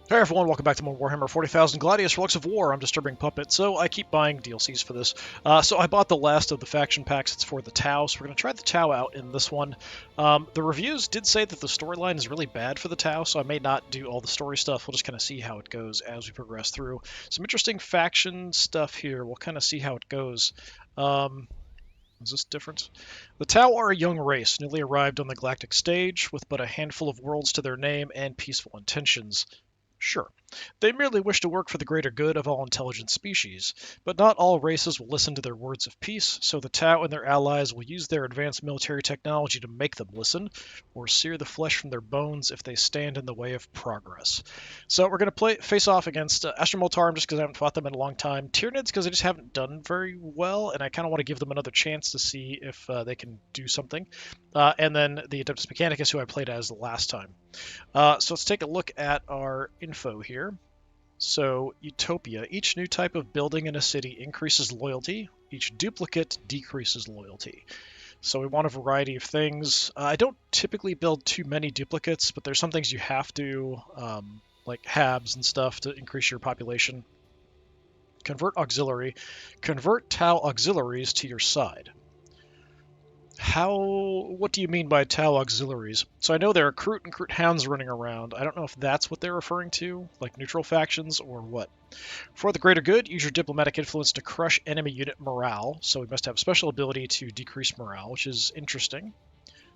Hey everyone, welcome back to more Warhammer 40,000 Gladius, Relics of War. I'm DisturbingPuppet, so I keep buying DLCs for this. So I bought the last of the faction packs. It's for the Tau, so we're going to try the Tau out in this one. The reviews did say that the storyline is really bad for the Tau, so I may not do all the story stuff. We'll just kind of see how it goes as we progress through. Some interesting faction stuff here. We'll kind of see how it goes. Is this different? The Tau are a young race, newly arrived on the galactic stage, with but a handful of worlds to their name and peaceful intentions. Sure. They merely wish to work for the greater good of all intelligent species, but not all races will listen to their words of peace, so the Tau and their allies will use their advanced military technology to make them listen, or sear the flesh from their bones if they stand in the way of progress. So we're going to face off against Astromoltarum just because I haven't fought them in a long time, Tyranids because they just haven't done very well, and I kind of want to give them another chance to see if they can do something, and then the Adeptus Mechanicus, who I played as the last time. So let's take a look at our info here. So, Utopia. Each new type of building in a city increases loyalty. Each duplicate decreases loyalty. So we want a variety of things. I don't typically build too many duplicates, but there's some things you have to, like HABs and stuff to increase your population. Convert auxiliary. Convert Tau auxiliaries to your side. What do you mean by Tau auxiliaries? So I know there are Kroot and Kroot hounds running around. I don't know if that's what they're referring to, like neutral factions or what. For the greater good, use your diplomatic influence to crush enemy unit morale. So we must have a special ability to decrease morale, which is interesting.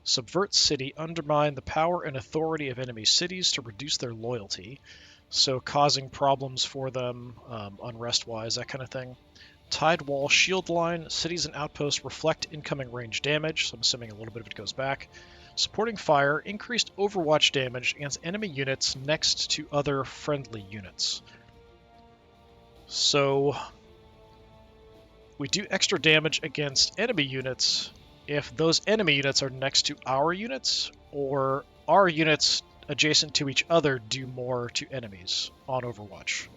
Subvert city, undermine the power and authority of enemy cities to reduce their loyalty. So causing problems for them, unrest-wise, that kind of thing. Tide wall, shield line, cities and outposts reflect incoming range damage, so I'm assuming a little bit of it goes back. Supporting fire, increased overwatch damage against enemy units next to other friendly units. So we do extra damage against enemy units if those enemy units are next to our units, or our units adjacent to each other do more to enemies on Overwatch.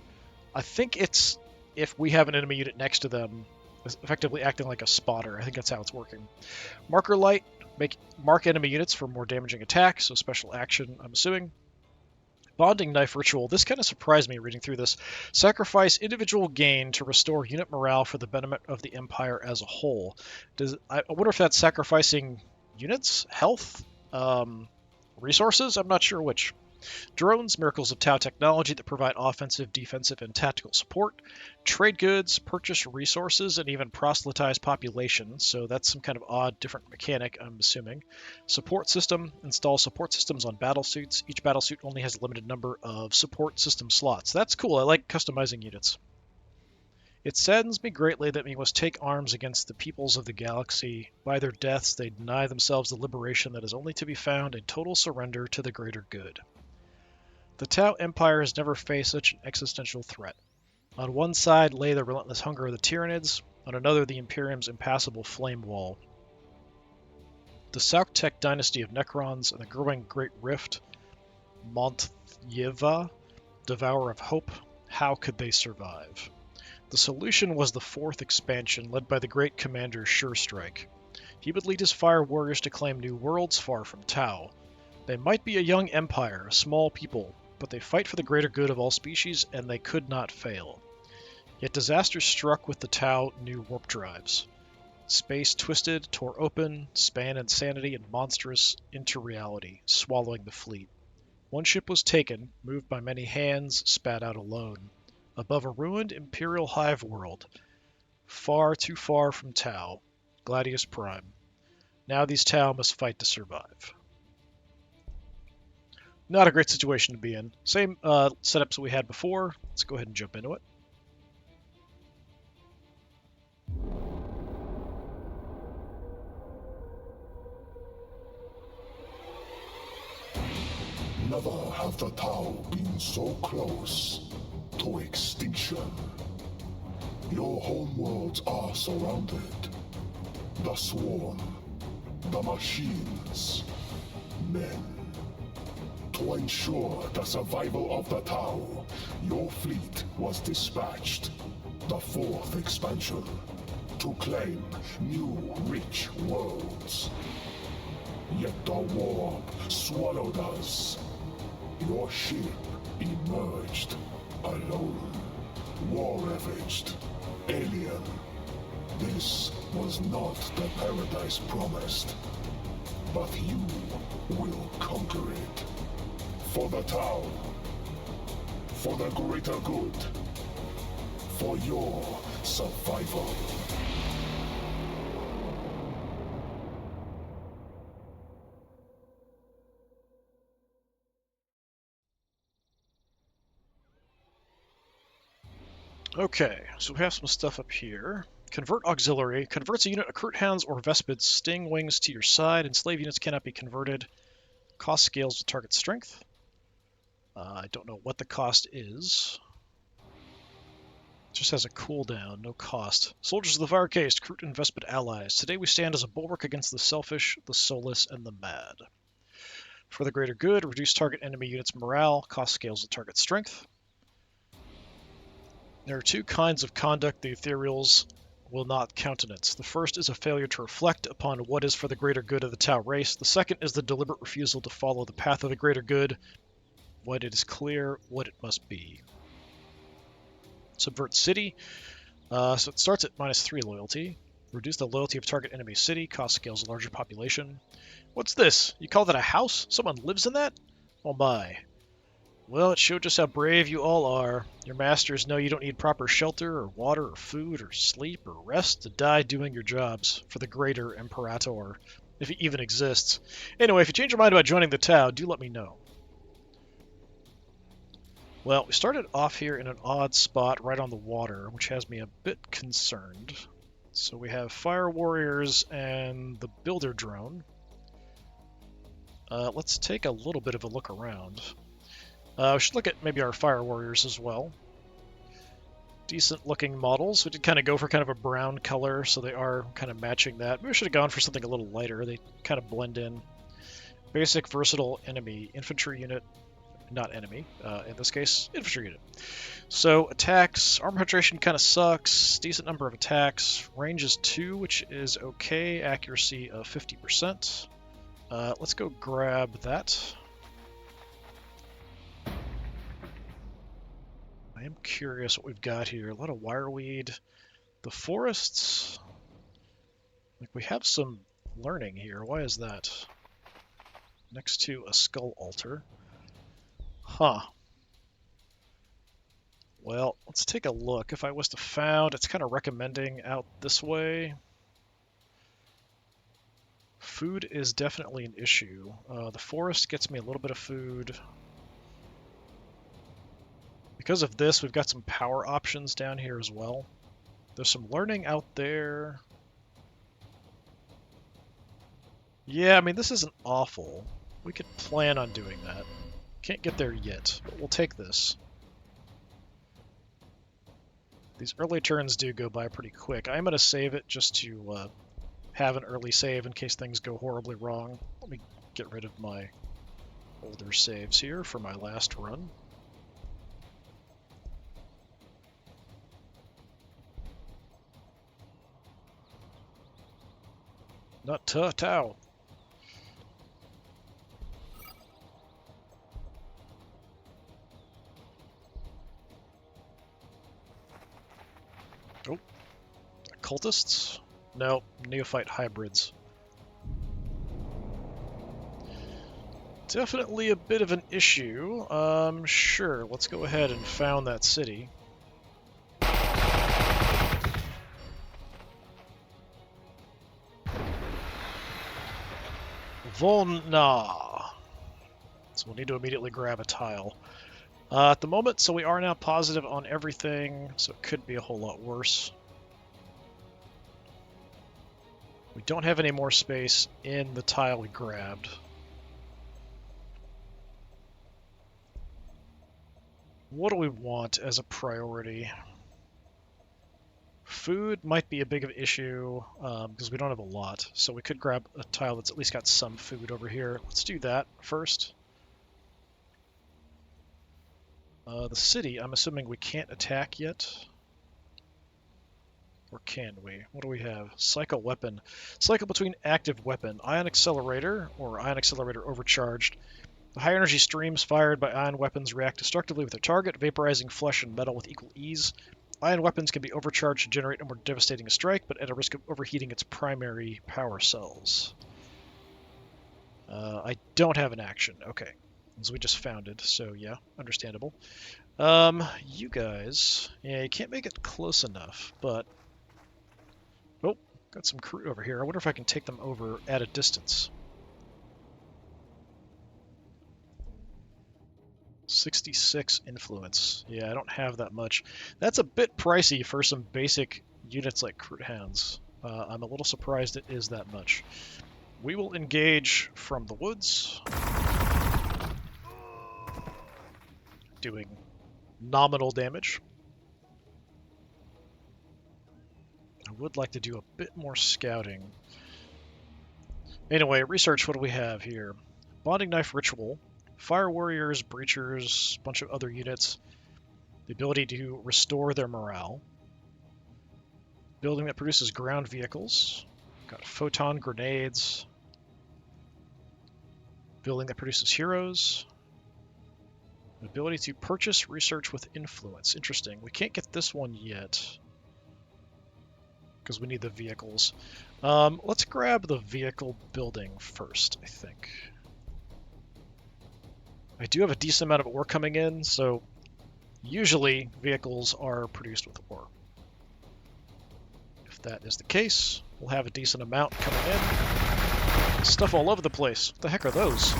I think it's if we have an enemy unit next to them, effectively acting like a spotter. I think that's how it's working. Marker light, mark enemy units for more damaging attacks, so special action, I'm assuming. Bonding knife ritual. This kind of surprised me reading through this. Sacrifice individual gain to restore unit morale for the benefit of the Empire as a whole. I wonder if that's sacrificing units, health, resources? I'm not sure which. Drones, miracles of Tau technology that provide offensive, defensive, and tactical support. Trade goods, purchase resources, and even proselytize population, so that's some kind of odd, different mechanic, I'm assuming. Support system, install support systems on battlesuits. Each battlesuit only has a limited number of support system slots. That's cool, I like customizing units. It saddens me greatly that we must take arms against the peoples of the galaxy. By their deaths, they deny themselves the liberation that is only to be found in total surrender to the greater good. The Tau Empire has never faced such an existential threat. On one side lay the relentless hunger of the Tyranids, on another the Imperium's impassable flame wall. The Sauktek dynasty of Necrons and the growing Great Rift, Montyeva, Devourer of Hope, how could they survive? The solution was the fourth expansion, led by the great commander Surestrike. He would lead his fire warriors to claim new worlds far from Tau. They might be a young empire, a small people, but they fight for the greater good of all species, and they could not fail. Yet disaster struck with the Tau new warp drives. Space twisted, tore open, span insanity and monstrous into reality, swallowing the fleet. One ship was taken, moved by many hands, spat out alone. Above a ruined Imperial hive world, far too far from Tau, Gladius Prime. Now these Tau must fight to survive. Not a great situation to be in. Same setups that we had before. Let's go ahead and jump into it. Never have the Tau been so close to extinction. Your homeworlds are surrounded. The swarm, the machines, men. To ensure the survival of the Tau, your fleet was dispatched. The fourth expansion, to claim new rich worlds. Yet the warp swallowed us. Your ship emerged alone, war-ravaged, alien. This was not the paradise promised, but you will conquer it. For the town, for the greater good, for your survival. Okay, so we have some stuff up here. Convert auxiliary. Converts a unit of Cruit Hounds or Vespids sting wings to your side, and slave units cannot be converted. Cost scales with target strength. I don't know what the cost is. It just has a cooldown, no cost. Soldiers of the Fire Caste, Cruit and Vespid allies. Today we stand as a bulwark against the selfish, the soulless, and the mad. For the greater good, reduce target enemy units' morale. Cost scales with target strength. There are two kinds of conduct the ethereals will not countenance. The first is a failure to reflect upon what is for the greater good of the Tau race. The second is the deliberate refusal to follow the path of the greater good, when it is clear what it must be. Subvert city. So it starts at -3 loyalty. Reduce the loyalty of target enemy city. Cost scales a larger population. What's this? You call that a house? Someone lives in that? Oh my. Well, it showed just how brave you all are. Your masters know you don't need proper shelter, or water, or food, or sleep, or rest to die doing your jobs for the greater Imperator, if he even exists. Anyway, if you change your mind about joining the Tau, do let me know. Well, we started off here in an odd spot right on the water, which has me a bit concerned. So we have Fire Warriors and the Builder Drone. Let's take a little bit of a look around. We should look at maybe our Fire Warriors as well. Decent looking models. We did kind of go for kind of a brown color, so they are kind of matching that. Maybe we should have gone for something a little lighter. They kind of blend in. Basic versatile enemy infantry unit. Not enemy, in this case, infantry unit. So attacks, armor penetration kind of sucks, decent number of attacks, range is 2, which is okay, accuracy of 50%. Let's go grab that. I am curious what we've got here. A lot of wireweed. The forests, like we have some learning here. Why is that? Next to a skull altar. Huh. Well, let's take a look. If I was to found, it's kind of recommending out this way. Food is definitely an issue. The forest gets me a little bit of food. Because of this, we've got some power options down here as well. There's some learning out there. Yeah, I mean, this isn't awful. We could plan on doing that. Can't get there yet, but we'll take this. These early turns do go by pretty quick. I'm going to save it just to have an early save in case things go horribly wrong. Let me get rid of my older saves here for my last run. Not Tau. Oh, cultists? No, neophyte hybrids. Definitely a bit of an issue. Sure, let's go ahead and found that city. Volna. So we'll need to immediately grab a tile. At the moment, so we are now positive on everything, so it could be a whole lot worse. We don't have any more space in the tile we grabbed. What do we want as a priority? Food might be a big of an issue because we don't have a lot, so we could grab a tile that's at least got some food over here. Let's do that first. The city, I'm assuming we can't attack yet. Or can we? What do we have? Cycle weapon. Cycle between active weapon. Ion accelerator, or ion accelerator overcharged. The high energy streams fired by ion weapons react destructively with their target, vaporizing flesh and metal with equal ease. Ion weapons can be overcharged to generate a more devastating strike, but at a risk of overheating its primary power cells. I don't have an action. Okay. As we just found it, so yeah, understandable. You guys, yeah, you can't make it close enough, but... Oh, got some crew over here. I wonder if I can take them over at a distance. 66 influence. Yeah, I don't have that much. That's a bit pricey for some basic units like Crude Hounds. I'm a little surprised it is that much. We will engage from the woods, doing nominal damage. I would like to do a bit more scouting. Anyway, research, what do we have here? Bonding Knife Ritual, Fire Warriors, Breachers, a bunch of other units. The ability to restore their morale. Building that produces ground vehicles. Got Photon Grenades. Building that produces heroes. The ability to purchase research with influence. Interesting. We can't get this one yet, because we need the vehicles. Let's grab the vehicle building first, I think. I do have a decent amount of ore coming in, so usually vehicles are produced with ore. If that is the case, we'll have a decent amount coming in. Stuff all over the place. What the heck are those?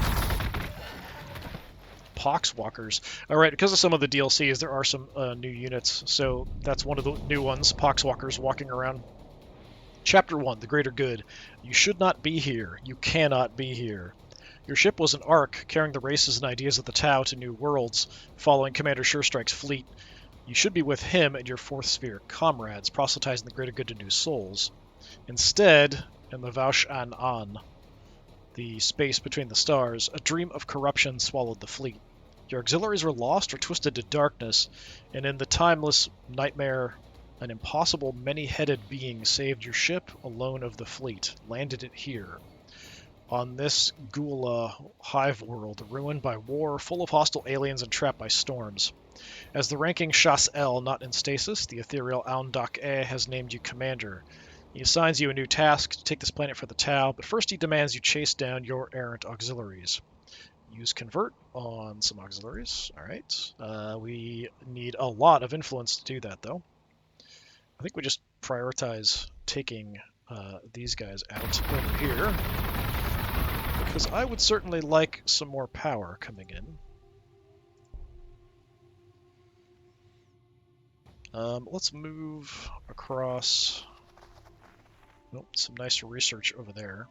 Poxwalkers. Alright, because of some of the DLCs, there are some new units, so that's one of the new ones, Poxwalkers walking around. Chapter 1, The Greater Good. You should not be here. You cannot be here. Your ship was an ark, carrying the races and ideas of the Tau to new worlds, following Commander Surestrike's fleet. You should be with him and your Fourth Sphere comrades, proselytizing the greater good to new souls. Instead, in the Vaush An, the space between the stars, a dream of corruption swallowed the fleet. Your auxiliaries were lost or twisted to darkness, and in the timeless nightmare, an impossible many-headed being saved your ship alone of the fleet, landed it here. On this Gula hive world, ruined by war, full of hostile aliens and trapped by storms. As the ranking Shas-El, not in stasis, the ethereal Aundak-E has named you commander. He assigns you a new task to take this planet for the Tau, but first he demands you chase down your errant auxiliaries. Use Convert on some auxiliaries. Alright. We need a lot of influence to do that, though. I think we just prioritize taking these guys out over here, because I would certainly like some more power coming in. Let's move across. Oh, some nice research over there.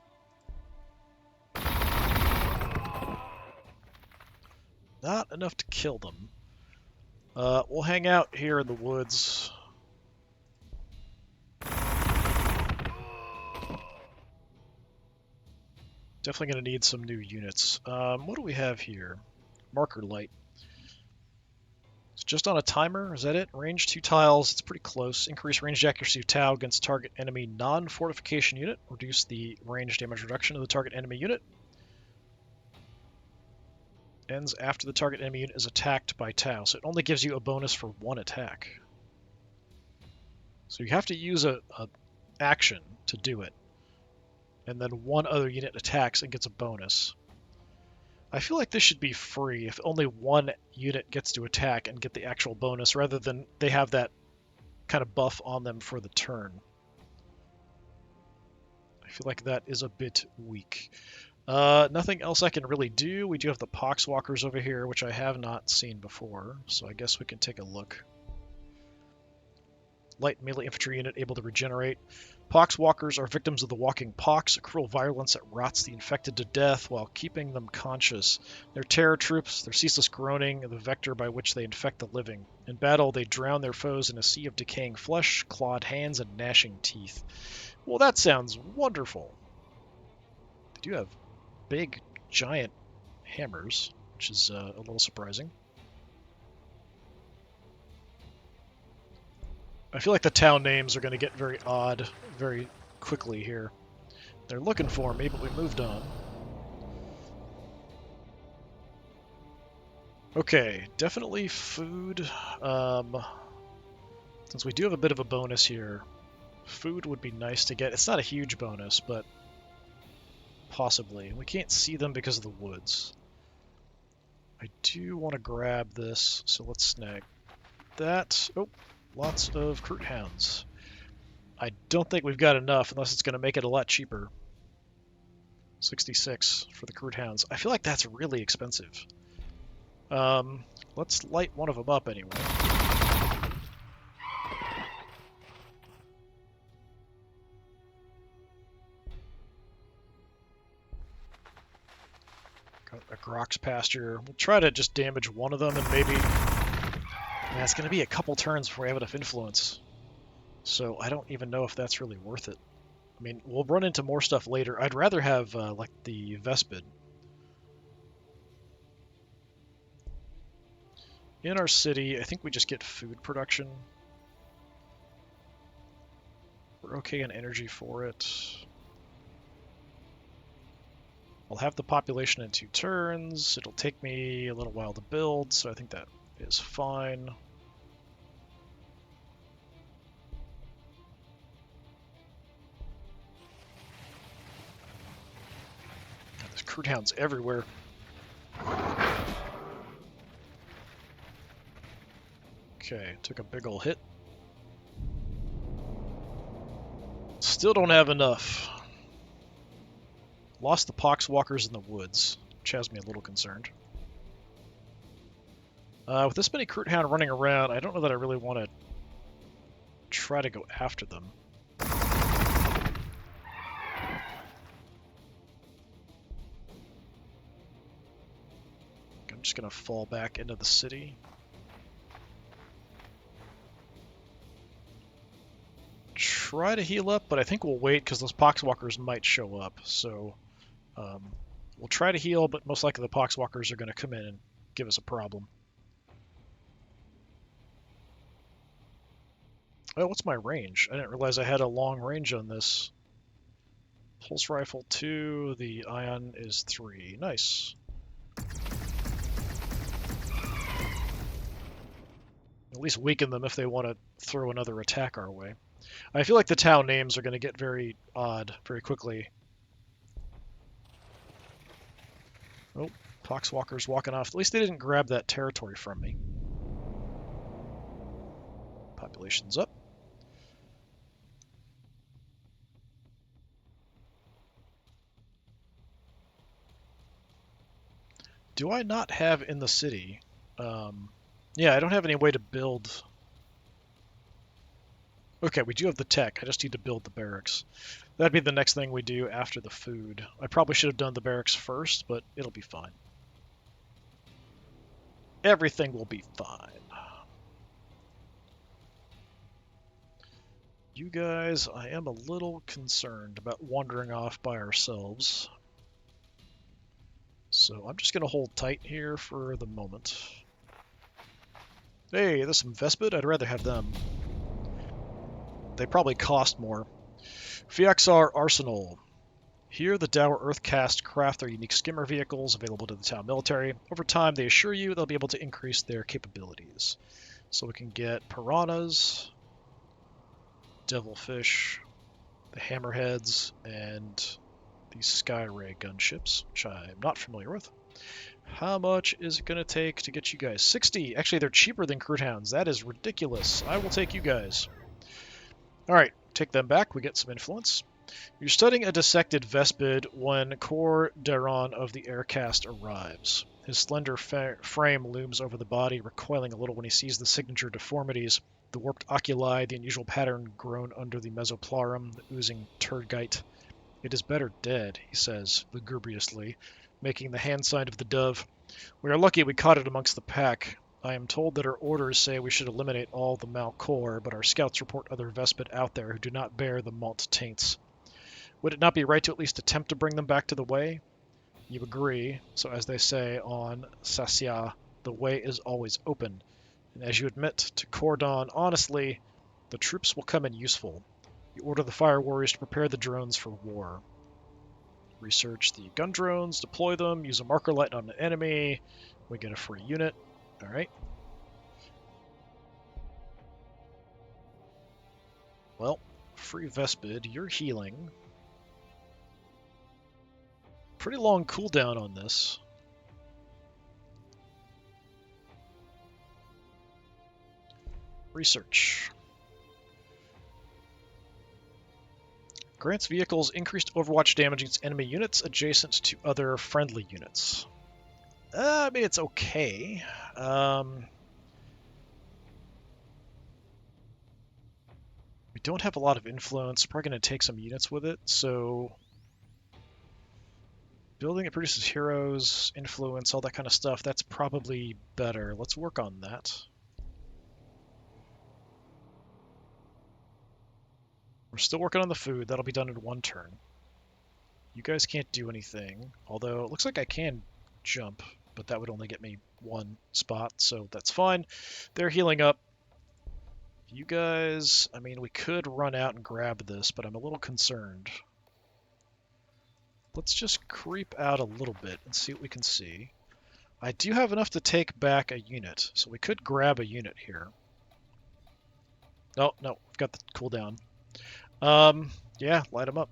Not enough to kill them. We'll hang out here in the woods. Definitely going to need some new units. What do we have here? Marker light. It's just on a timer. Is that it? Range 2 tiles. It's pretty close. Increase ranged accuracy of Tau against target enemy non-fortification unit. Reduce the range damage reduction of the target enemy unit. Ends after the target enemy unit is attacked by Tau. So it only gives you a bonus for one attack. So you have to use a action to do it. And then one other unit attacks and gets a bonus. I feel like this should be free if only one unit gets to attack and get the actual bonus, rather than they have that kind of buff on them for the turn. I feel like that is a bit weak. Nothing else I can really do. We do have the Poxwalkers over here, which I have not seen before, so I guess we can take a look. Light melee infantry unit able to regenerate. Poxwalkers are victims of the walking pox, a cruel virulence that rots the infected to death while keeping them conscious. They're terror troops, their ceaseless groaning, the vector by which they infect the living. In battle, they drown their foes in a sea of decaying flesh, clawed hands, and gnashing teeth. Well, that sounds wonderful. They do have big, giant hammers, which is a little surprising. I feel like the town names are going to get very odd very quickly here. They're looking for me, but we moved on. Okay, definitely food. Since we do have a bit of a bonus here, food would be nice to get. It's not a huge bonus, but possibly. We can't see them because of the woods. I do want to grab this, so let's snag that. Oh, lots of Crude Hounds. I don't think we've got enough unless it's going to make it a lot cheaper. 66 for the Crude Hounds. I feel like that's really expensive. Let's light one of them up anyway. Got a Grox pasture. We'll try to just damage one of them and maybe... Man, it's going to be a couple turns before we have enough influence. So I don't even know if that's really worth it. I mean, we'll run into more stuff later. I'd rather have, like, the Vespid. In our city, I think we just get food production. We're okay on energy for it. I'll have the population in 2 turns. It'll take me a little while to build, so I think that is fine. There's Crude Hounds everywhere. Okay, took a big ol' hit. Still don't have enough. Lost the Poxwalkers in the woods, which has me a little concerned. With this many Crude Hound running around, I don't know that I really want to try to go after them. I'm just going to fall back into the city. Try to heal up, but I think we'll wait because those Poxwalkers might show up. So we'll try to heal, but most likely the Poxwalkers are going to come in and give us a problem. Oh, what's my range? I didn't realize I had a long range on this. Pulse Rifle 2, the Ion is 3. Nice. At least weaken them if they want to throw another attack our way. I feel like the town names are going to get very odd very quickly. Oh, Poxwalker's walking off. At least they didn't grab that territory from me. Population's up. Do I not have in the city? Yeah, I don't have any way to build... Okay, we do have the tech. I just need to build the barracks. That'd be the next thing we do after the food. I probably should have done the barracks first, but it'll be fine. Everything will be fine. You guys, I am a little concerned about wandering off by ourselves. So I'm just going to hold tight here for the moment. Hey, there's some Vespid. I'd rather have them. They probably cost more. Fiaxar Arsenal. Here, the Dour Earthcast craft their unique skimmer vehicles available to the town military. Over time, they assure you they'll be able to increase their capabilities. So we can get piranhas, devilfish, the hammerheads, and these Skyray gunships, which I'm not familiar with. How much is it going to take to get you guys? 60! Actually, they're cheaper than Crude Hounds. That is ridiculous. I will take you guys. Alright, take them back. We get some influence. You're studying a dissected Vespid when Cor Daron of the Aircast arrives. His slender frame looms over the body, recoiling a little when he sees the signature deformities, the warped oculi, the unusual pattern grown under the mesopleurum, the oozing turgite. It is better dead, he says, lugubriously, making the hand sign of the dove. We are lucky we caught it amongst the pack. I am told that our orders say we should eliminate all the Malcor, but our scouts report other Vespid out there who do not bear the Malt taints. Would it not be right to at least attempt to bring them back to the way? You agree, so as they say on Sassia, the way is always open. And as you admit to Cordon honestly, the troops will come in useful. You order the fire warriors to prepare the drones for war. Research the gun drones, deploy them, use a marker light on an enemy. We get a free unit. Alright. Well, free Vespid, you're healing. Pretty long cooldown on this. Research. Grants vehicles increased overwatch damage against enemy units adjacent to other friendly units. I mean, it's okay. We don't have a lot of influence. We're probably going to take some units with it, so... Building it produces heroes, influence, all that kind of stuff. That's probably better. Let's work on that. We're still working on the food. That'll be done in one turn. You guys can't do anything, although it looks like I can jump, but that would only get me one spot, so that's fine. They're healing up. You guys, I mean, we could run out and grab this, but I'm a little concerned. Let's just creep out a little bit and see what we can see. I do have enough to take back a unit, so we could grab a unit here. Oh, no, we've got the cooldown. Yeah, light them up.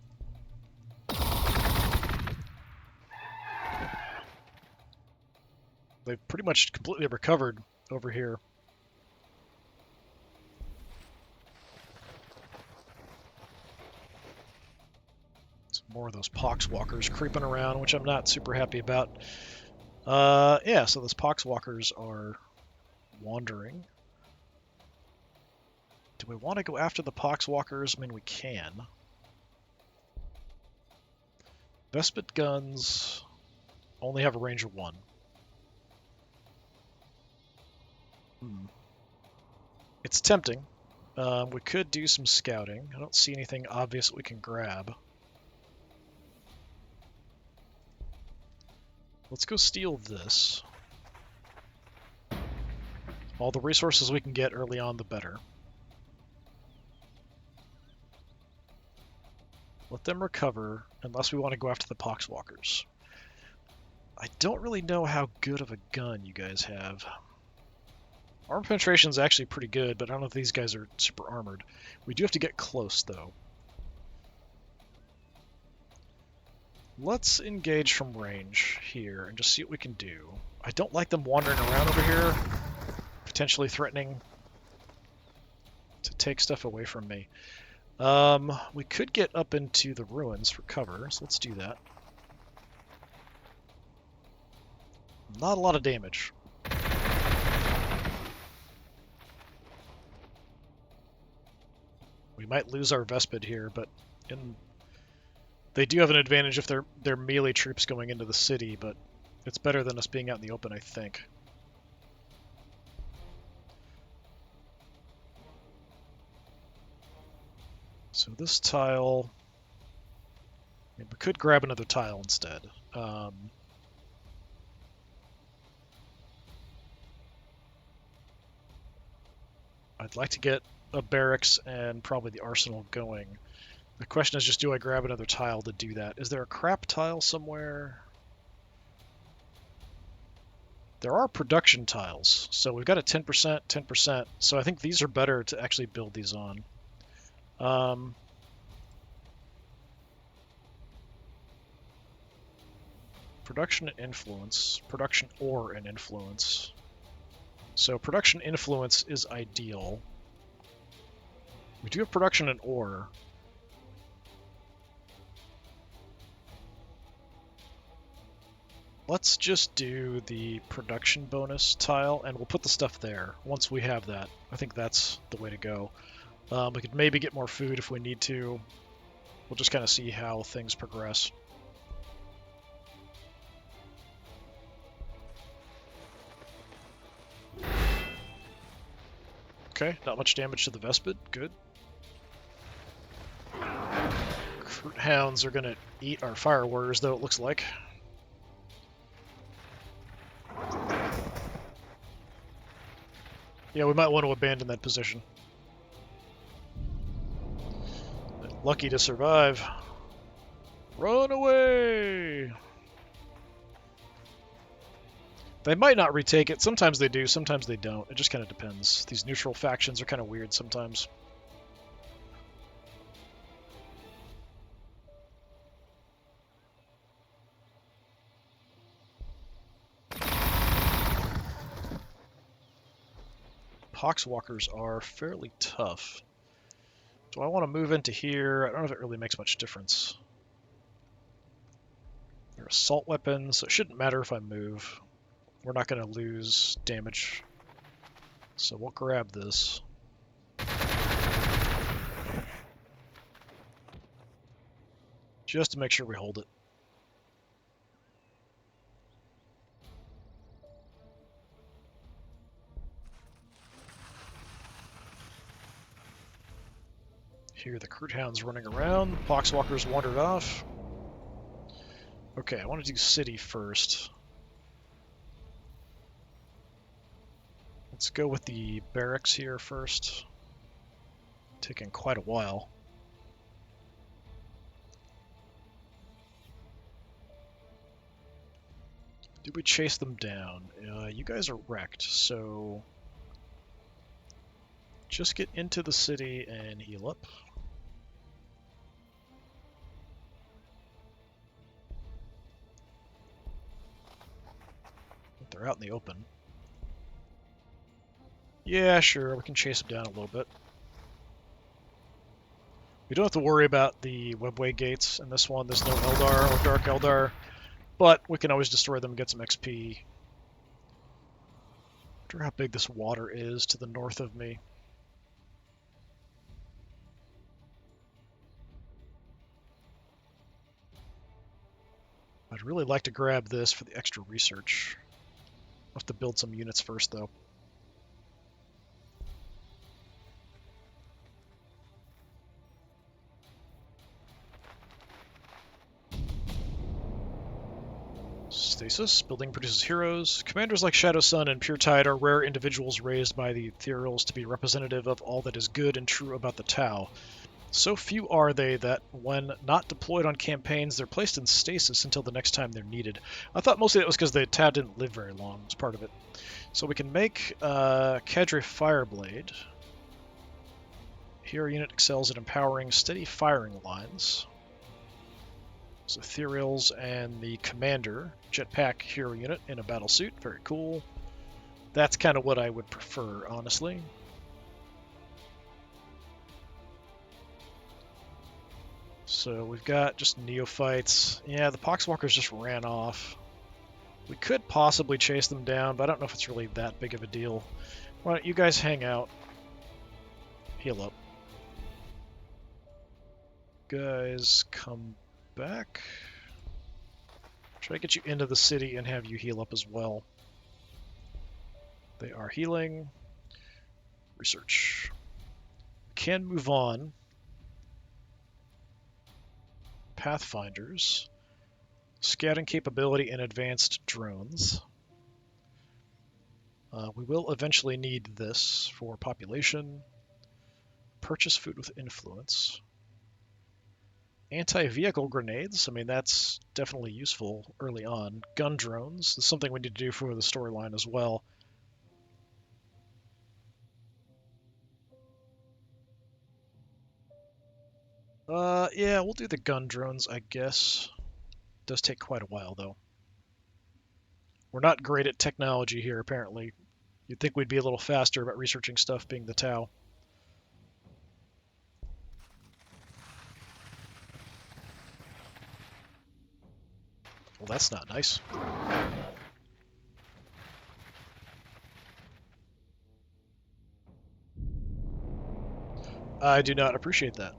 They've pretty much completely recovered over here. Some more of those poxwalkers creeping around, which I'm not super happy about. Yeah, so those poxwalkers are wandering. Do we want to go after the poxwalkers? I mean, we can. Vespid guns only have a range of 1. It's tempting. We could do some scouting. I don't see anything obvious that we can grab. Let's go steal this. All the resources we can get early on, the better. Let them recover, unless we want to go after the poxwalkers. I don't really know how good of a gun you guys have. Armor penetration is actually pretty good, but I don't know if these guys are super armored. We do have to get close, though. Let's engage from range here and just see what we can do. I don't like them wandering around over here, potentially threatening to take stuff away from me. We could get up into the ruins for cover, so let's do that. Not a lot of damage. We might lose our Vespid here, but they do have an advantage if they're melee troops going into the city, but it's better than us being out in the open, I think. So this tile... I mean, we could grab another tile instead. I'd like to get a barracks and probably the arsenal going. The question is just, do I grab another tile to do that? Is there a crap tile somewhere? There are production tiles, so we've got a 10%, 10%, so I think these are better to actually build these on. Production and influence. Production ore and influence. So production influence is ideal. We do have production and ore. Let's just do the production bonus tile, and we'll put the stuff there once we have that. I think that's the way to go. We could maybe get more food if we need to. We'll just kind of see how things progress. Okay, not much damage to the Vespid. Good. Fruit hounds are going to eat our fire warriors, though, it looks like. Yeah, we might want to abandon that position. Lucky to survive. Run away! They might not retake it. Sometimes they do, sometimes they don't. It just kind of depends. These neutral factions are kind of weird sometimes. Poxwalkers are fairly tough. Do I want to move into here? I don't know if it really makes much difference. They're assault weapons, so it shouldn't matter if I move. We're not going to lose damage. So we'll grab this. Just to make sure we hold it. Here the Crude Hound's running around. Poxwalkers wandered off. Okay, I want to do city first. Let's go with the barracks here first. Taking quite a while. Did we chase them down? You guys are wrecked, so just get into the city and heal up. They're out in the open. Yeah, sure, we can chase them down a little bit. We don't have to worry about the webway gates in this one. There's no Eldar or Dark Eldar, but we can always destroy them and get some XP. I wonder how big this water is to the north of me. I'd really like to grab this for the extra research. I'll have to build some units first, though. Stasis. Building produces heroes. Commanders like Shadow Sun and Pure Tide are rare individuals raised by the ethereals to be representative of all that is good and true about the Tau. So few are they that, when not deployed on campaigns, they're placed in stasis until the next time they're needed. I thought mostly that was because the Tau didn't live very long. It's part of it. So we can make Cadre Fireblade. Hero unit excels at empowering steady firing lines. So Ethereals and the Commander Jetpack hero unit in a battle suit. Very cool. That's kind of what I would prefer, honestly. So we've got just neophytes. Yeah, the Poxwalkers just ran off. We could possibly chase them down, but I don't know if it's really that big of a deal. Why don't you guys hang out? Heal up. Guys, come back. Try to get you into the city and have you heal up as well. They are healing. Research. Can move on. Pathfinders. Scouting capability and advanced drones. We will eventually need this for population. Purchase food with influence. Anti-vehicle grenades. I mean, that's definitely useful early on. Gun drones. This is something we need to do for the storyline as well. Yeah, we'll do the gun drones, I guess. It does take quite a while, though. We're not great at technology here, apparently. You'd think we'd be a little faster about researching stuff, being the Tau. Well, that's not nice. I do not appreciate that.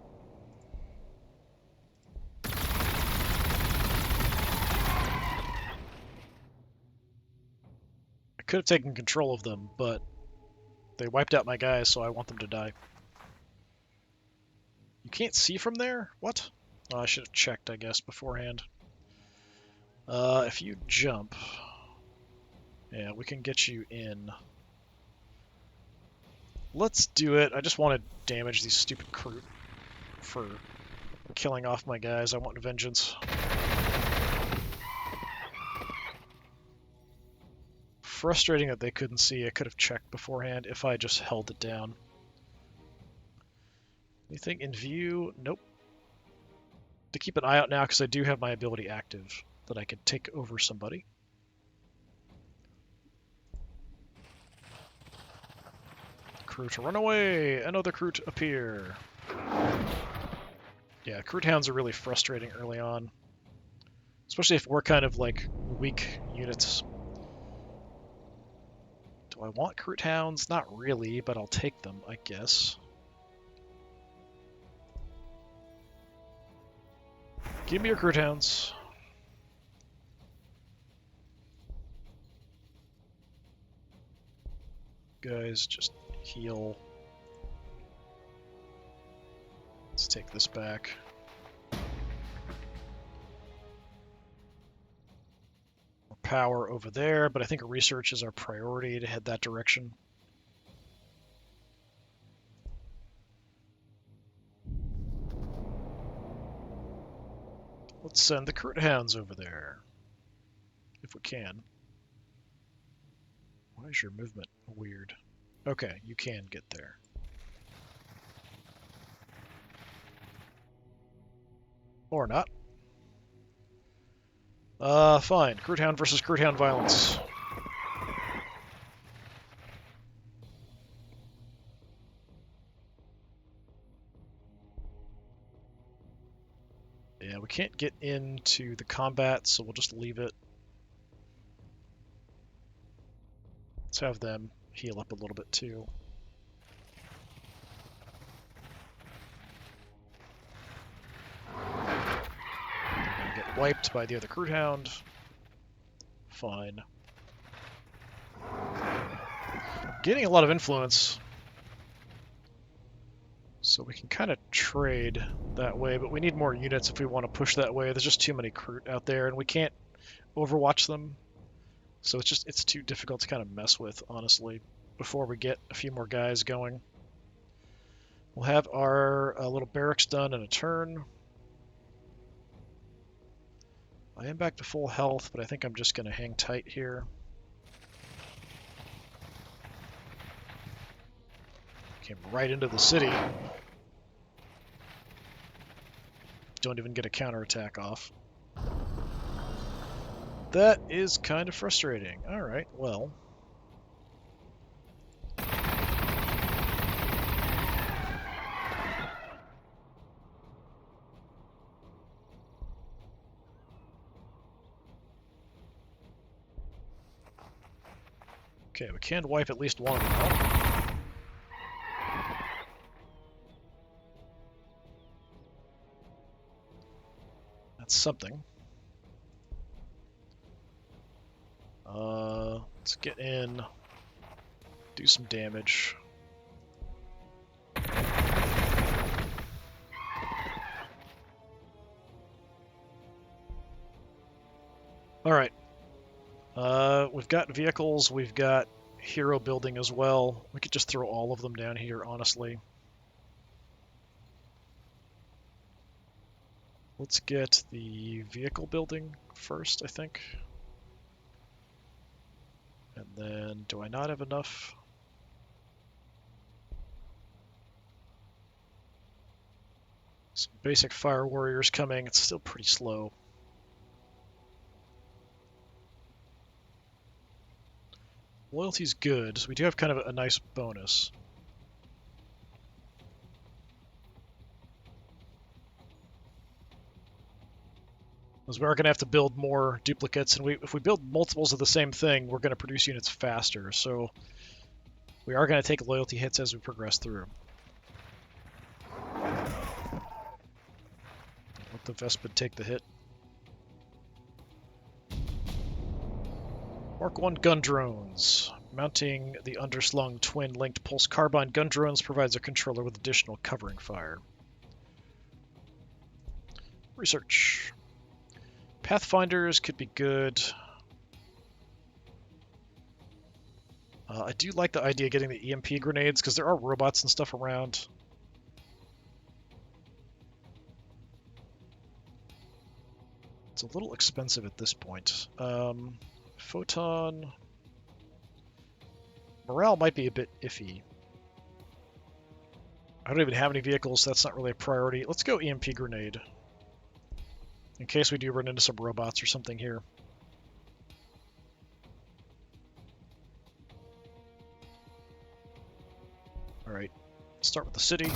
I could have taken control of them, but they wiped out my guys, so I want them to die. You can't see from there? What? Oh, I should have checked, I guess, beforehand. If you jump... Yeah, we can get you in. Let's do it. I just want to damage these stupid crew for killing off my guys. I want vengeance. frustrating that they couldn't see. I could have checked beforehand if I just held it down. Anything in view? Nope. To keep an eye out now because I do have my ability active that I could take over somebody. Crew to run away! Another crew to appear! Yeah, crew hounds are really frustrating early on. Especially if we're kind of like weak units. Do I want crew hounds? Not really, but I'll take them, I guess. Give me your crew hounds. Guys, just heal. Let's take this back. More power over there, but I think research is our priority to head that direction. Let's send the Crit Hounds over there. If we can. Why is your movement weird? Okay, you can get there. Or not. Fine. Crit Hound versus Crit Hound violence. Yeah, we can't get into the combat, so we'll just leave it. Let's have them heal up a little bit too. They're gonna get wiped by the other Crit Hound. Fine. Getting a lot of influence. So we can kind of trade that way, but we need more units if we want to push that way. There's just too many Crute out there, and we can't overwatch them. So it's too difficult to kind of mess with, honestly, before we get a few more guys going. We'll have our little barracks done in a turn. I am back to full health, but I think I'm just going to hang tight here. Came right into the city. Don't even get a counterattack off. That is kind of frustrating. Alright, well. Okay, we can wipe at least one of them out. That's something. Let's get in, do some damage. Alright. We've got vehicles, we've got hero building as well. We could just throw all of them down here, honestly. Let's get the vehicle building first, I think. And then, do I not have enough? Some basic fire warriors coming. It's still pretty slow. Loyalty's good, so we do have kind of a nice bonus. Because we are going to have to build more duplicates, and if we build multiples of the same thing, we're going to produce units faster, so we are going to take loyalty hits as we progress through. Let the Vespid take the hit. Mark 1 gun drones. Mounting the underslung twin-linked pulse carbine gun drones provides a controller with additional covering fire. Research. Pathfinders could be good. I do like the idea of getting the EMP grenades, because there are robots and stuff around. It's a little expensive at this point. Photon. Morale might be a bit iffy. I don't even have any vehicles, so that's not really a priority. Let's go EMP grenade. In case we do run into some robots or something here. Alright, start with the city.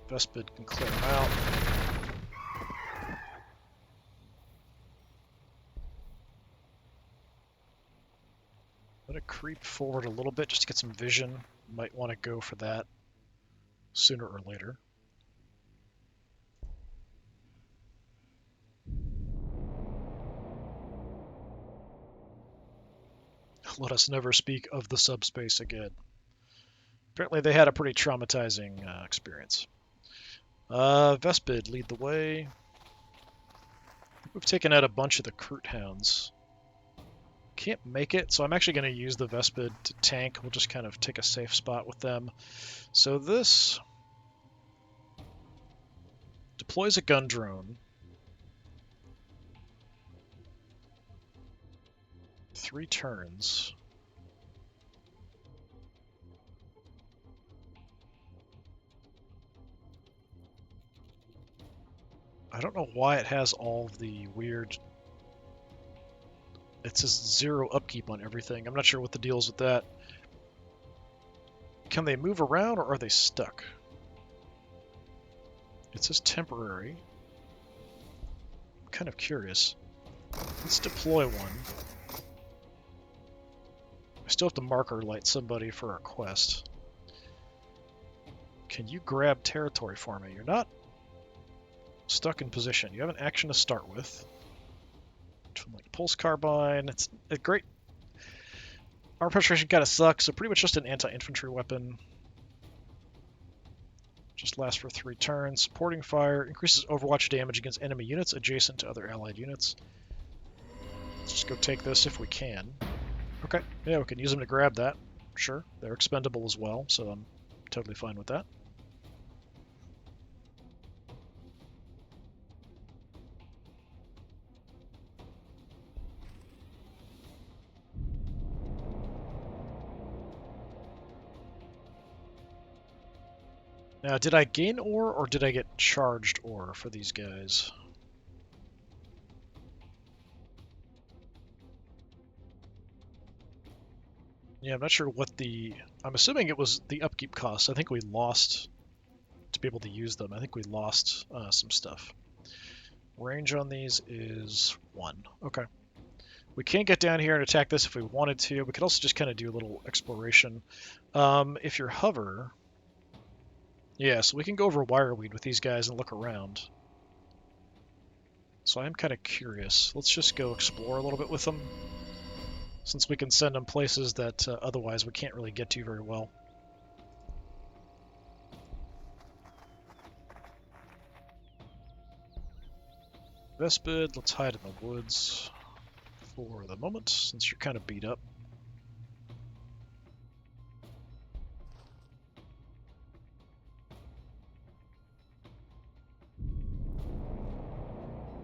Vespid can clear them out. Let it creep forward a little bit just to get some vision. Might want to go for that sooner or later. Let us never speak of the subspace again. Apparently they had a pretty traumatizing experience. Vespid, lead the way. We've taken out a bunch of the Kroot Hounds. Can't make it, so I'm actually going to use the Vespid to tank. We'll just kind of take a safe spot with them. So this deploys a gun drone. 3 turns. I don't know why it has all of the weird... It says 0 upkeep on everything. I'm not sure what the deal is with that. Can they move around or are they stuck? It says temporary. I'm kind of curious. Let's deploy one. I still have to marker light somebody for our quest. Can you grab territory for me? You're not stuck in position. You have an action to start with. Like pulse carbine. It's a great... Armor penetration kind of sucks, so pretty much just an anti-infantry weapon. Just lasts for 3 turns. Supporting fire. Increases overwatch damage against enemy units adjacent to other allied units. Let's just go take this if we can. Okay, yeah, we can use them to grab that. Sure, they're expendable as well, so I'm totally fine with that. Now, did I gain ore or did I get charged ore for these guys? Yeah, I'm not sure what the... I'm assuming it was the upkeep cost. I think we lost to be able to use them. I think we lost some stuff. Range on these is 1. Okay. We can't get down here and attack this if we wanted to. We could also just kind of do a little exploration. If you're hover... Yeah, so we can go over Wireweed with these guys and look around. So I'm kind of curious. Let's just go explore a little bit with them, since we can send them places that otherwise we can't really get to very well. Vespid, let's hide in the woods for the moment, since you're kind of beat up.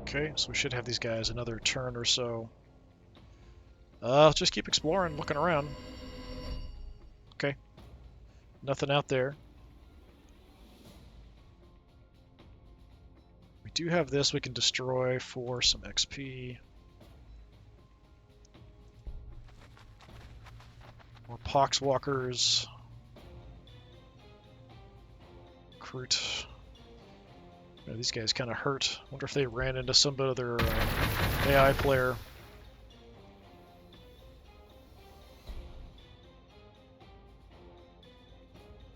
Okay, so we should have these guys another turn or so. Just keep exploring, looking around. Okay. Nothing out there. We do have this we can destroy for some XP. More poxwalkers. Kroot. Yeah, these guys kind of hurt. Wonder if they ran into some other AI player.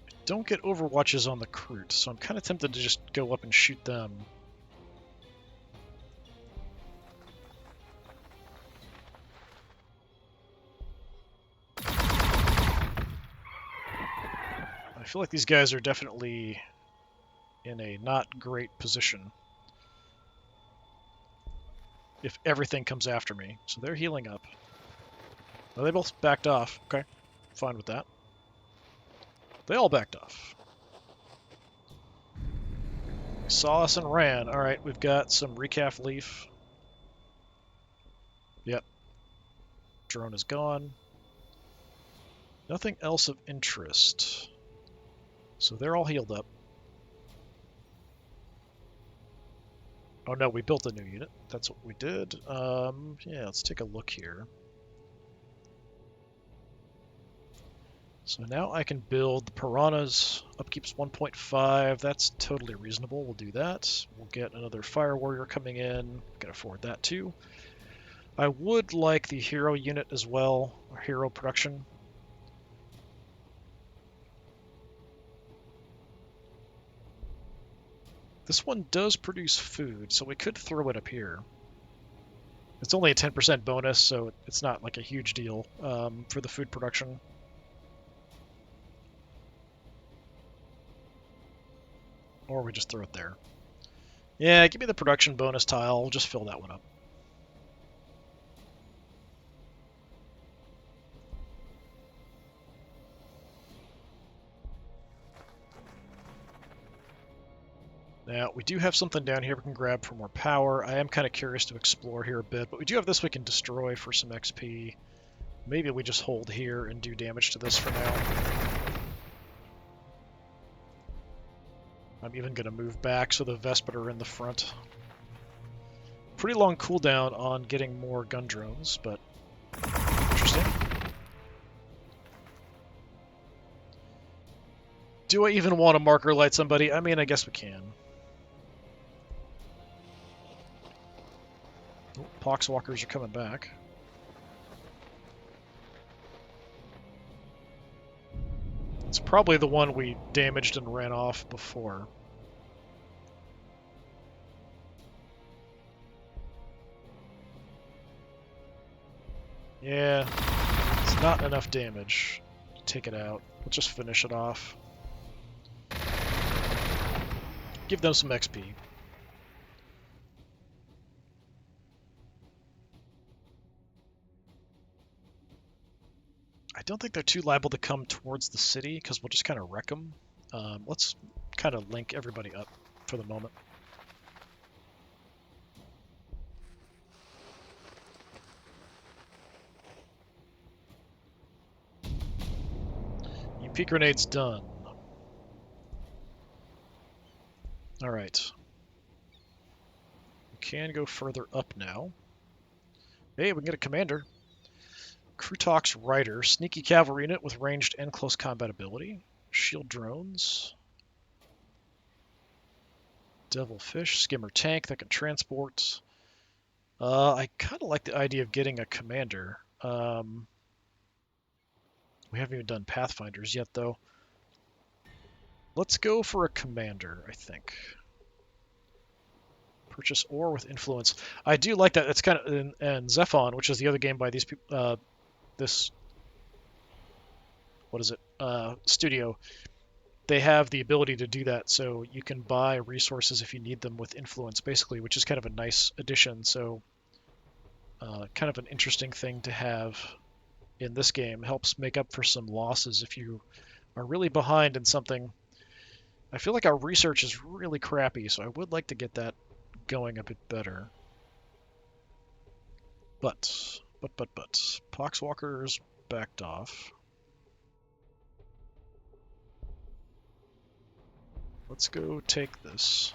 I don't get overwatches on the Kroot, so I'm kind of tempted to just go up and shoot them. I feel like these guys are definitely in a not great position if everything comes after me. So they're healing up. Well, they both backed off. Okay, fine with that. They all backed off. Saw us and ran. Alright, we've got some recaf leaf. Yep. Drone is gone. Nothing else of interest. So they're all healed up. Oh no, we built a new unit. That's what we did. Yeah, let's take a look here. So now I can build the piranhas. Upkeep's 1.5. That's totally reasonable. We'll do that. We'll get another fire warrior coming in. Can afford that too. I would like the hero unit as well, or hero production. This one does produce food, so we could throw it up here. It's only a 10% bonus, so it's not like a huge deal for the food production. Or we just throw it there. Yeah, give me the production bonus tile. We'll just fill that one up. Now, we do have something down here we can grab for more power. I am kind of curious to explore here a bit, but we do have this we can destroy for some XP. Maybe we just hold here and do damage to this for now. I'm even going to move back so the Vespid are in the front. Pretty long cooldown on getting more gun drones, but interesting. Do I even want to marker light somebody? I mean, I guess we can. Oh, Poxwalkers are coming back. It's probably the one we damaged and ran off before. Yeah, it's not enough damage to take it out. We'll just finish it off. Give them some XP. I don't think they're too liable to come towards the city, because we'll just kind of wreck them. Let's kind of link everybody up for the moment. EMP grenade's done. Alright. We can go further up now. Hey, we can get a commander. Krutox Rider, sneaky cavalry unit with ranged and close combat ability. Shield drones. Devilfish, skimmer tank that can transport. I kind of like the idea of getting a commander. We haven't even done Pathfinders yet, though. Let's go for a commander, I think. Purchase ore with influence. I do like that. It's kind of and Zephon, which is the other game by these people. This what is it? Studio. They have the ability to do that, so you can buy resources if you need them with influence, basically, which is kind of a nice addition. So, kind of an interesting thing to have in this game. Helps make up for some losses if you are really behind in something. I feel like our research is really crappy, so I would like to get that going a bit better. But, Poxwalkers backed off. Let's go take this.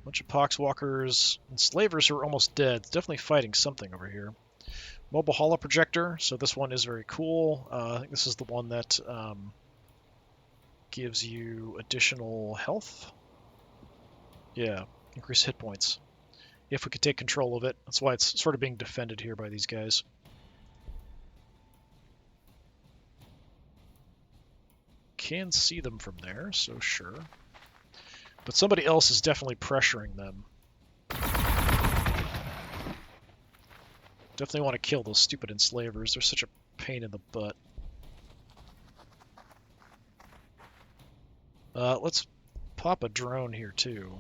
Bunch of Poxwalkers and Slavers who are almost dead. It's definitely fighting something over here. Mobile holo projector, so this one is very cool. I think this is the one that gives you additional health. Yeah, increase hit points. If we could take control of it. That's why it's sort of being defended here by these guys. Can see them from there, so sure. But somebody else is definitely pressuring them. Definitely want to kill those stupid enslavers. They're such a pain in the butt. Let's pop a drone here, too.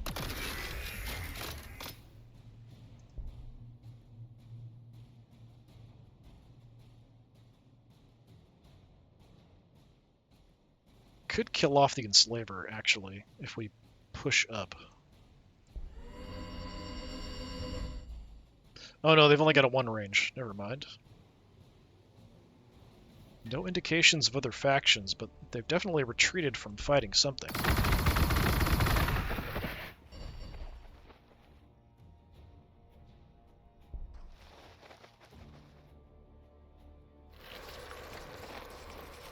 could kill off the Enslaver, actually, if we push up. Oh no, they've only got a 1 range. Never mind. No indications of other factions, but they've definitely retreated from fighting something.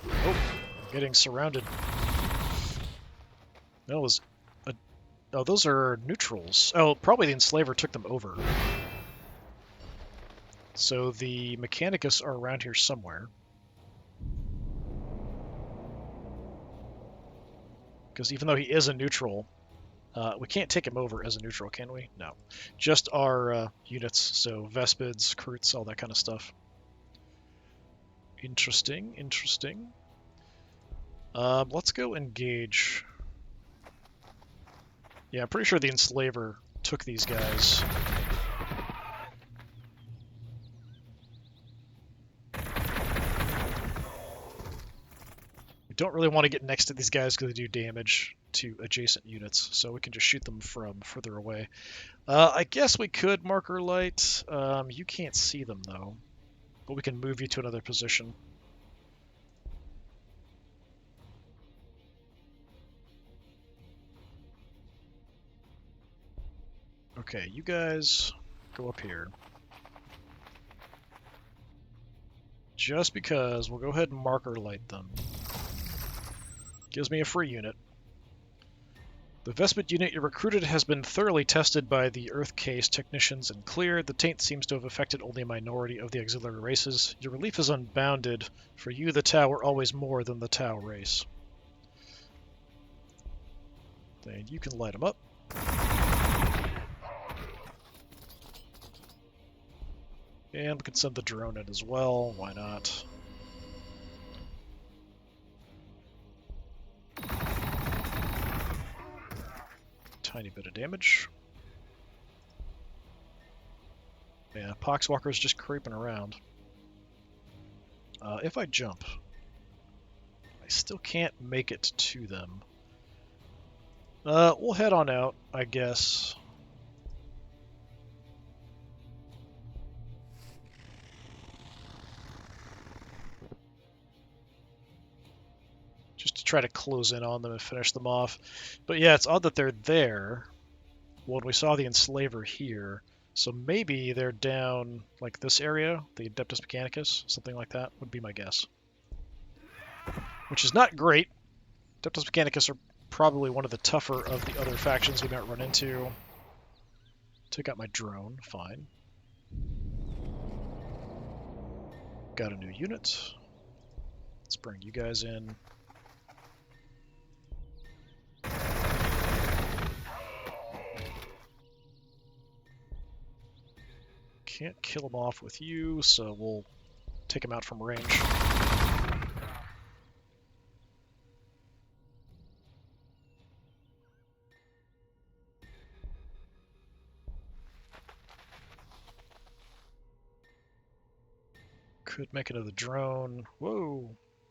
Oh, getting surrounded. That was a... Oh, those are neutrals. Oh, probably the Enslaver took them over. So the Mechanicus are around here somewhere. Because even though he is a neutral, we can't take him over as a neutral, can we? No. Just our units, so Vespids, Kroots, all that kind of stuff. Interesting, interesting. Let's go engage. Yeah, I'm pretty sure the Enslaver took these guys. We don't really want to get next to these guys because they do damage to adjacent units, so we can just shoot them from further away. I guess we could marker light. You can't see them, though, but we can move you to another position. Okay, you guys go up here. Just because, we'll go ahead and marker light them. Gives me a free unit. The Vespid unit you recruited has been thoroughly tested by the Earth Case technicians and cleared. The taint seems to have affected only a minority of the auxiliary races. Your relief is unbounded. For you, the Tau are always more than the Tau race. Then you can light them up. And we can send the drone in as well. Why not? Tiny bit of damage. Yeah, Poxwalker's just creeping around. If I jump, I still can't make it to them. We'll head on out, I guess. Just to try to close in on them and finish them off. But yeah, it's odd that they're there when we saw the Enslaver here. So maybe they're down like this area, the Adeptus Mechanicus, something like that would be my guess. Which is not great. Adeptus Mechanicus are probably one of the tougher of the other factions we might run into. Took out my drone, fine. Got a new unit. Let's bring you guys in. Can't kill him off with you, so we'll take him out from range. Could make another drone. Whoa!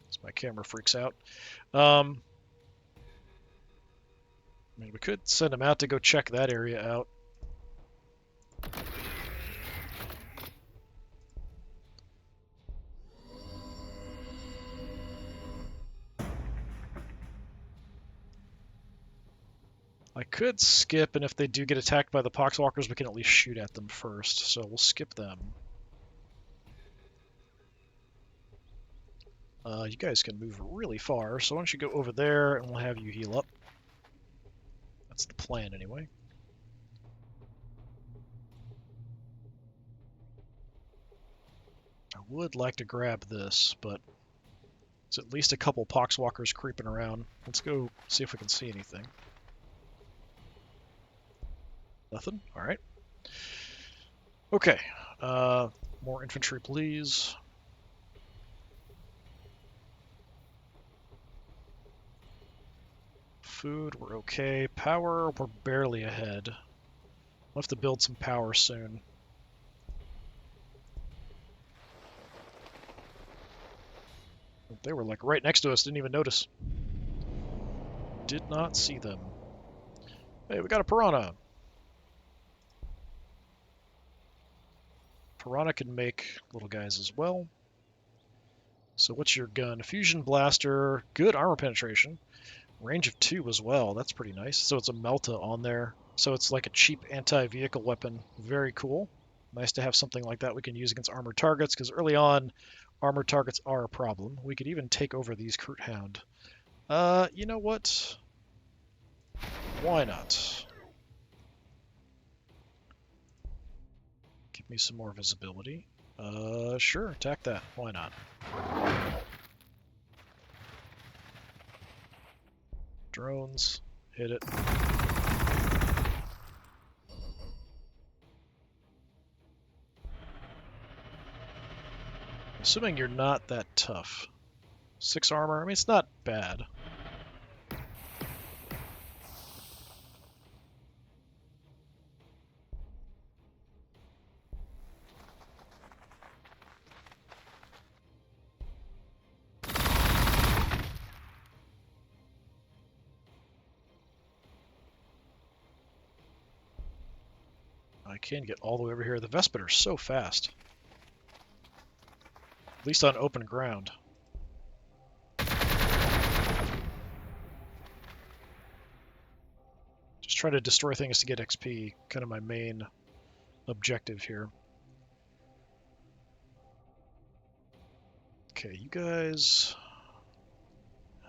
As my camera freaks out. I mean, we could send him out to go check that area out. I could skip, and if they do get attacked by the Poxwalkers, we can at least shoot at them first, so we'll skip them. You guys can move really far, so why don't you go over there, and we'll have you heal up. That's the plan, anyway. I would like to grab this, but it's at least a couple Poxwalkers creeping around. Let's go see if we can see anything. Nothing? Alright. Okay. More infantry, please. Food, we're okay. Power, we're barely ahead. We'll have to build some power soon. They were like right next to us, didn't even notice. Did not see them. Hey, we got a piranha. Piranha can make little guys as well. So what's your gun? Fusion blaster, good armor penetration. Range of 2 as well. That's pretty nice. So it's a Melta on there. So it's like a cheap anti-vehicle weapon. Very cool. Nice to have something like that we can use against armored targets, because early on, armored targets are a problem. We could even take over these Krut Hound. You know what? Why not? Give me some more visibility. Sure, attack that. Why not? Drones, hit it. Assuming you're not that tough. 6 armor, I mean, it's not bad. I can get all the way over here. The Vespid are so fast. At least on open ground. Just try to destroy things to get XP. Kind of my main objective here. Okay, you guys...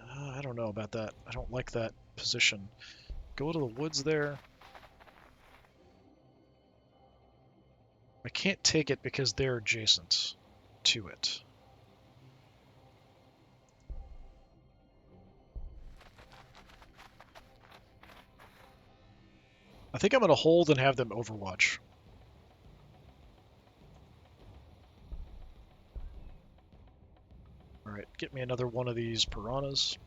I don't know about that. I don't like that position. Go to the woods there. I can't take it because they're adjacent to it. I think I'm going to hold and have them overwatch. Alright, get me another one of these piranhas.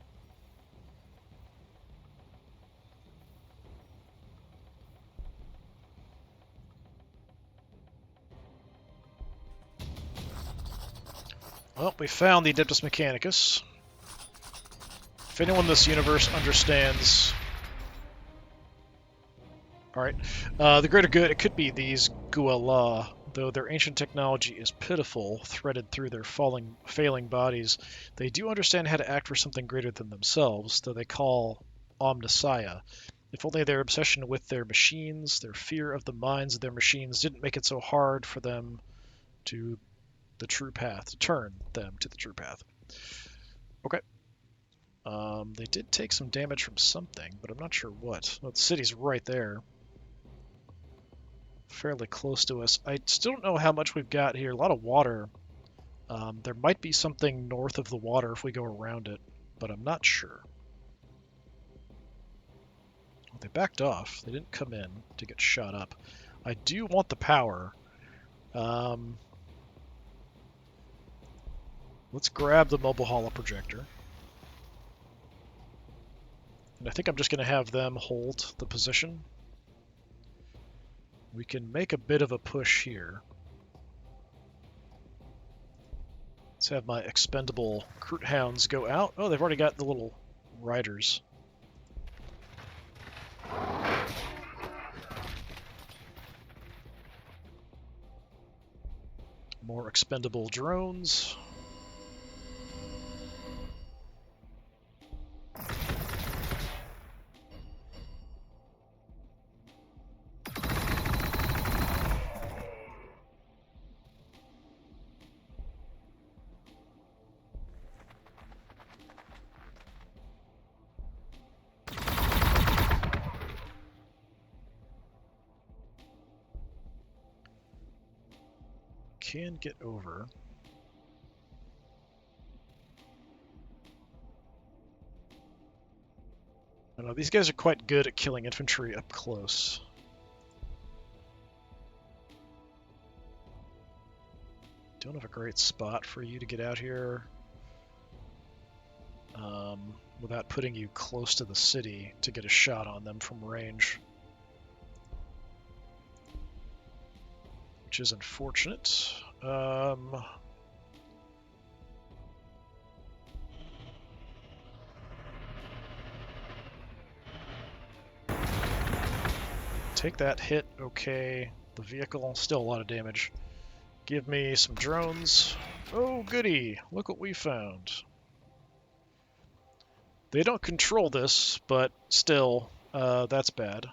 Well, we found the Adeptus Mechanicus. If anyone in this universe understands... Alright, the greater good, it could be these Guala, though their ancient technology is pitiful, threaded through their failing bodies. They do understand how to act for something greater than themselves, though they call Omnissiah. If only their obsession with their machines, their fear of the minds of their machines, didn't make it so hard for them to the true path, to turn them to the true path. Okay. They did take some damage from something, but I'm not sure what. Well, the city's right there. Fairly close to us. I still don't know how much we've got here. A lot of water. There might be something north of the water if we go around it, but I'm not sure. Well, they backed off. They didn't come in to get shot up. I do want the power. Let's grab the mobile holo projector. And I think I'm just going to have them hold the position. We can make a bit of a push here. Let's have my expendable Krut Hounds go out. Oh, they've already got the little riders. More expendable drones. Can get over. I don't know, these guys are quite good at killing infantry up close. Don't have a great spot for you to get out here without putting you close to the city to get a shot on them from range. Which is unfortunate. take that hit, okay. The vehicle, still a lot of damage. Give me some drones. Oh, goody! Look what we found. They don't control this, but still, that's bad.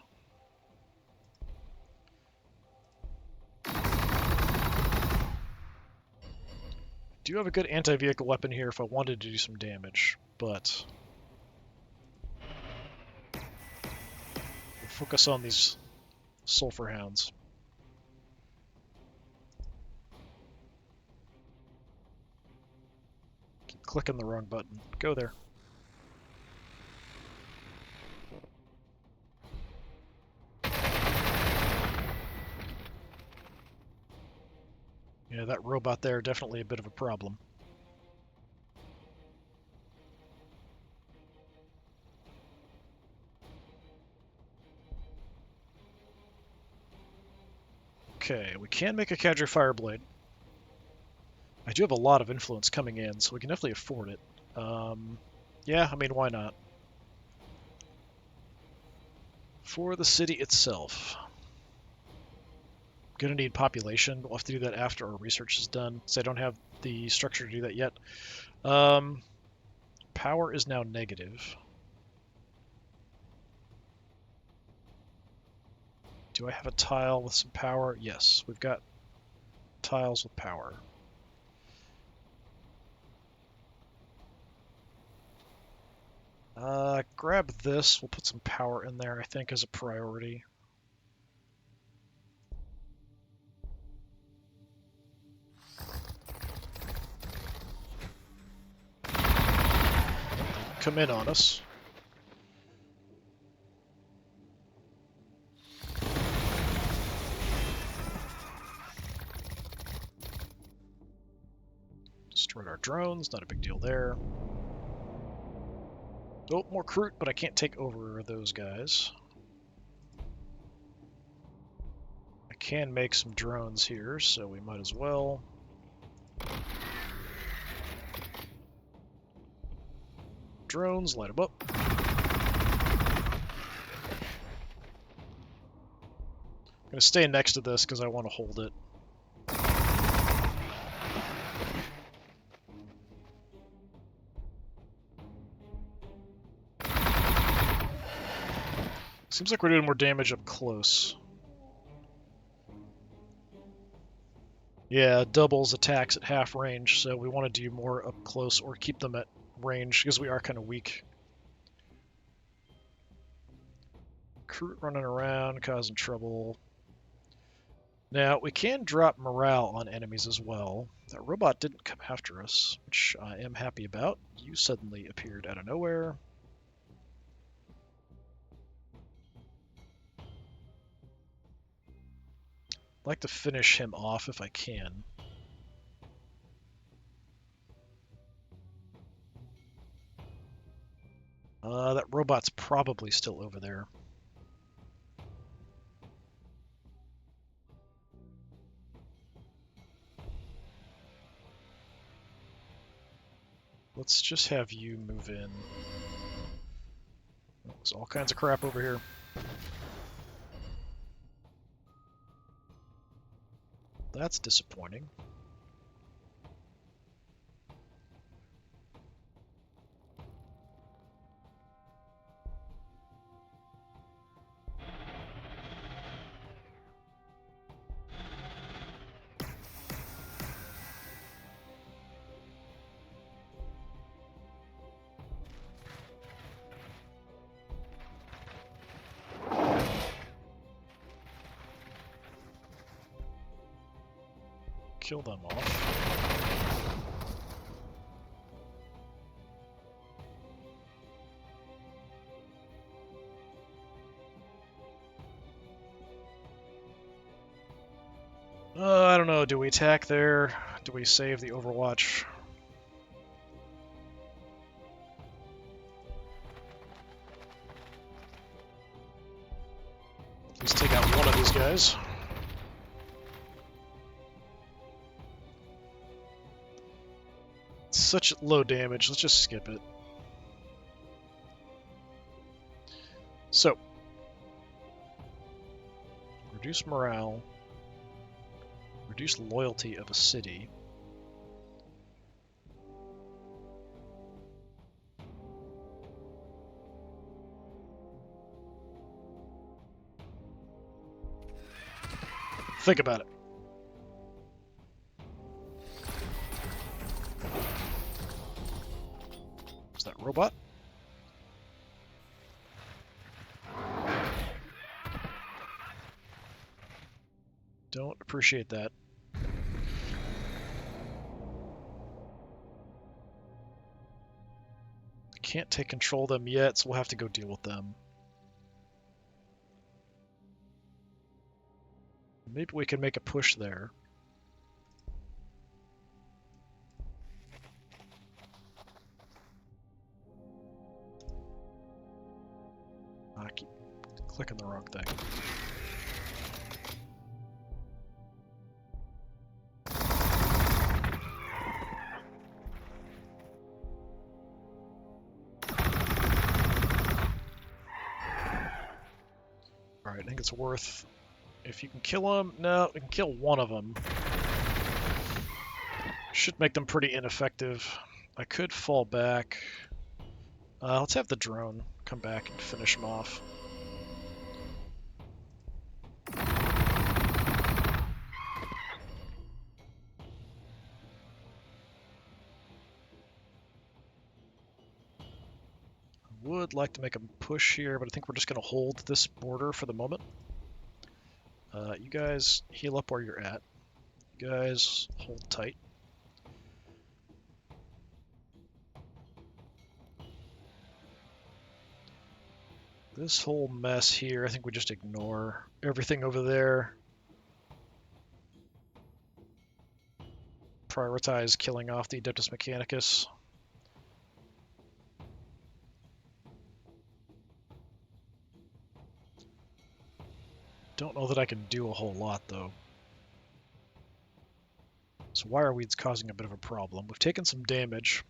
Do have a good anti-vehicle weapon here if I wanted to do some damage, but we'll focus on these sulfur hounds. Keep clicking the wrong button. Go there. Yeah, that robot there, definitely a bit of a problem. Okay, we can make a Cadre Fireblade. I do have a lot of influence coming in, so we can definitely afford it. Yeah, I mean, why not? For the city itself. Gonna need population. We'll have to do that after our research is done, so I don't have the structure to do that yet. Power is now negative. Do I have a tile with some power? Yes, we've got tiles with power. Grab this. We'll put some power in there, I think, as a priority. Come in on us. Destroyed our drones, not a big deal there. Oh, more Kroot, but I can't take over those guys. I can make some drones here, so we might as well. Drones, light them up. I'm going to stay next to this because I want to hold it. Seems like we're doing more damage up close. Yeah, doubles attacks at half range, so we want to do more up close or keep them at range because we are kind of weak. Kroot running around, causing trouble. Now, we can drop morale on enemies as well. That robot didn't come after us, which I am happy about. You suddenly appeared out of nowhere. I'd like to finish him off if I can. That robot's probably still over there. Let's just have you move in. There's all kinds of crap over here. That's disappointing. Kill them off. I don't know, do we attack there? Do we save the Overwatch? Let's take out one of these guys. It's such low damage, let's just skip it. So, Reduce morale. Reduce loyalty of a city. Think about it. Is that robot? Don't appreciate that. Can't take control of them yet, so we'll have to go deal with them. Maybe we can make a push there. I keep clicking the wrong thing. Alright, I think it's worth... If you can kill them... No, we can kill one of them. Should make them pretty ineffective. I could fall back. Let's have the drone come back and finish them off. Would like to make a push here, but I think we're just going to hold this border for the moment. You guys heal up where you're at. You guys hold tight. This whole mess here, I think we just ignore everything over there. Prioritize killing off the Adeptus Mechanicus. Don't know that I can do a whole lot, though. So Wireweed's causing a bit of a problem. We've taken some damage.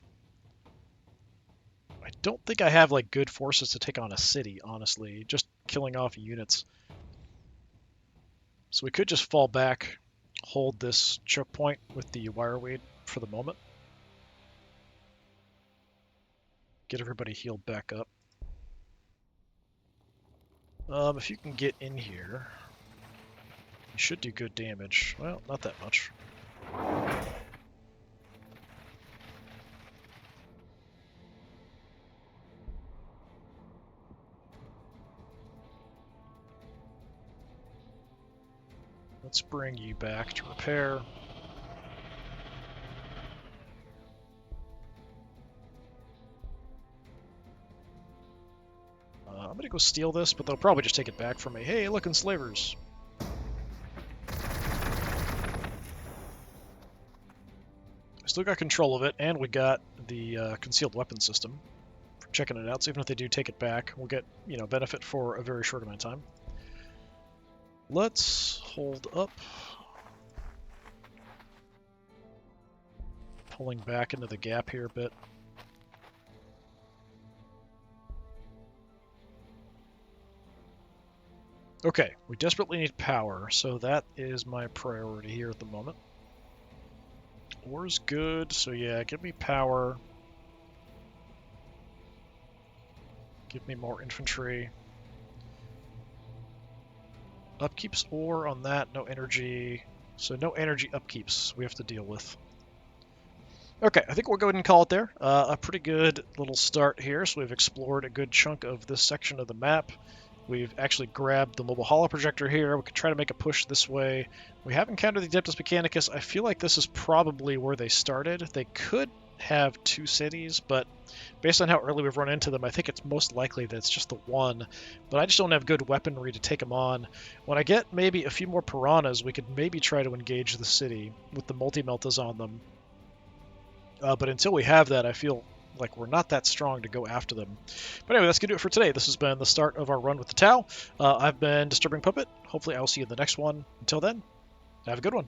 I don't think I have, like, good forces to take on a city, honestly. Just killing off units. So we could just fall back, hold this choke point with the Wireweed for the moment. Get everybody healed back up. If you can get in here, you should do good damage. Well, not that much. Let's bring you back to repair. I'm gonna go steal this, but they'll probably just take it back from me. Hey, look, enslavers! I still got control of it, and we got the concealed weapon system for checking it out. So even if they do take it back, we'll get, you know, benefit for a very short amount of time. Let's hold up. Pulling back into the gap here a bit. Okay, we desperately need power, so that is my priority here at the moment. War's good, so yeah, give me power. Give me more infantry. Upkeeps ore on that, no energy. So no energy upkeeps we have to deal with. Okay, I think we'll go ahead and call it there. A pretty good little start here, so we've explored a good chunk of this section of the map. We've actually grabbed the mobile holo projector here. We could try to make a push this way. We have encountered the Adeptus Mechanicus. I feel like this is probably where they started. They could have two cities, but based on how early we've run into them, I think it's most likely that it's just the one. But I just don't have good weaponry to take them on. When I get maybe a few more piranhas, we could maybe try to engage the city with the multi-meltas on them. But until we have that, I feel like we're not that strong to go after them. But anyway, that's going to do it for today. This has been the start of our run with the Tau. I've been Disturbing Puppet. Hopefully I'll see you in the next one. Until then, have a good one.